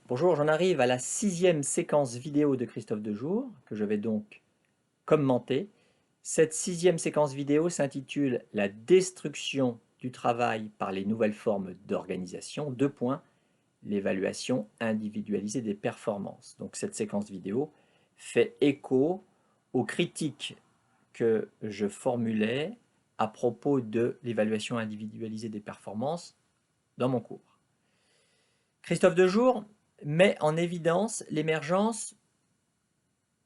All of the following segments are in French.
Bonjour, j'en arrive à la 6e séquence vidéo de Christophe Dejour, que je vais donc commenter. Cette 6e séquence vidéo s'intitule « La destruction du travail par les nouvelles formes d'organisation », deux points, l'évaluation individualisée des performances. Donc cette séquence vidéo fait écho aux critiques que je formulais à propos de l'évaluation individualisée des performances dans mon cours. Christophe Dejour met en évidence l'émergence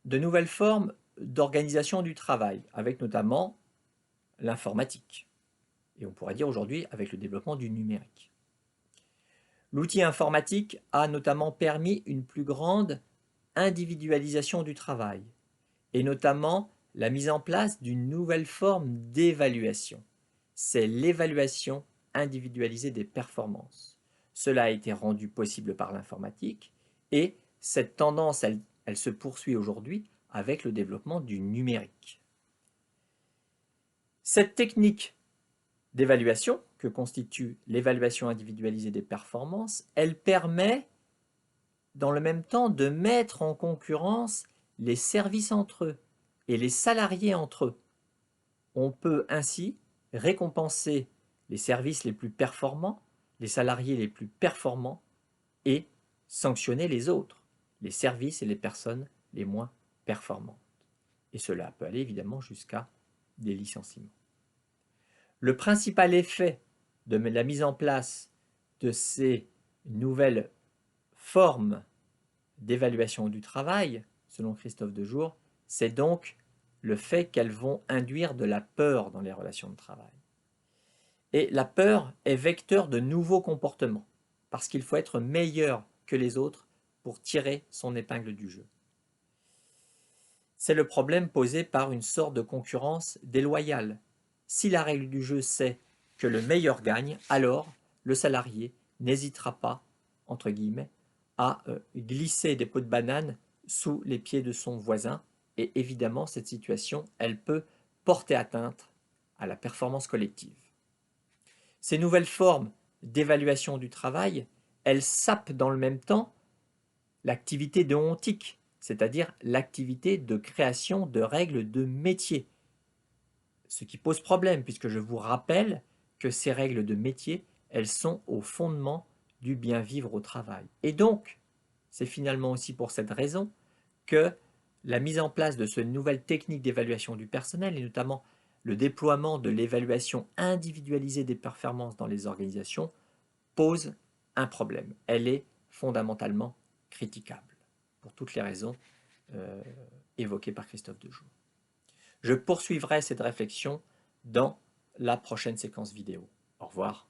de nouvelles formes d'organisation du travail, avec notamment l'informatique. Et on pourrait dire aujourd'hui avec le développement du numérique. L'outil informatique a notamment permis une plus grande individualisation du travail, et notamment la mise en place d'une nouvelle forme d'évaluation. C'est l'évaluation individualisée des performances. Cela a été rendu possible par l'informatique et cette tendance, elle se poursuit aujourd'hui avec le développement du numérique. Cette technique d'évaluation, que constitue l'évaluation individualisée des performances, elle permet dans le même temps de mettre en concurrence les services entre eux et les salariés entre eux. On peut ainsi récompenser les services les plus performants, les salariés les plus performants et sanctionner les autres, les services et les personnes les moins performantes. Et cela peut aller évidemment jusqu'à des licenciements. Le principal effet de la mise en place de ces nouvelles formes d'évaluation du travail, selon Christophe Dejour, c'est donc le fait qu'elles vont induire de la peur dans les relations de travail. Et la peur est vecteur de nouveaux comportements, parce qu'il faut être meilleur que les autres pour tirer son épingle du jeu. C'est le problème posé par une sorte de concurrence déloyale. Si la règle du jeu c'est que le meilleur gagne, alors le salarié n'hésitera pas, entre guillemets, à glisser des pots de banane sous les pieds de son voisin. Et évidemment, cette situation, elle peut porter atteinte à la performance collective. Ces nouvelles formes d'évaluation du travail, elles sapent dans le même temps l'activité déontique, c'est-à-dire l'activité de création de règles de métier. Ce qui pose problème, puisque je vous rappelle que ces règles de métier, elles sont au fondement du bien vivre au travail. Et donc, c'est finalement aussi pour cette raison que la mise en place de ce nouvelle technique d'évaluation du personnel, et notamment le déploiement de l'évaluation individualisée des performances dans les organisations, pose un problème. Elle est fondamentalement critiquable, pour toutes les raisons évoquées par Christophe Dejour. Je poursuivrai cette réflexion dans la prochaine séquence vidéo. Au revoir.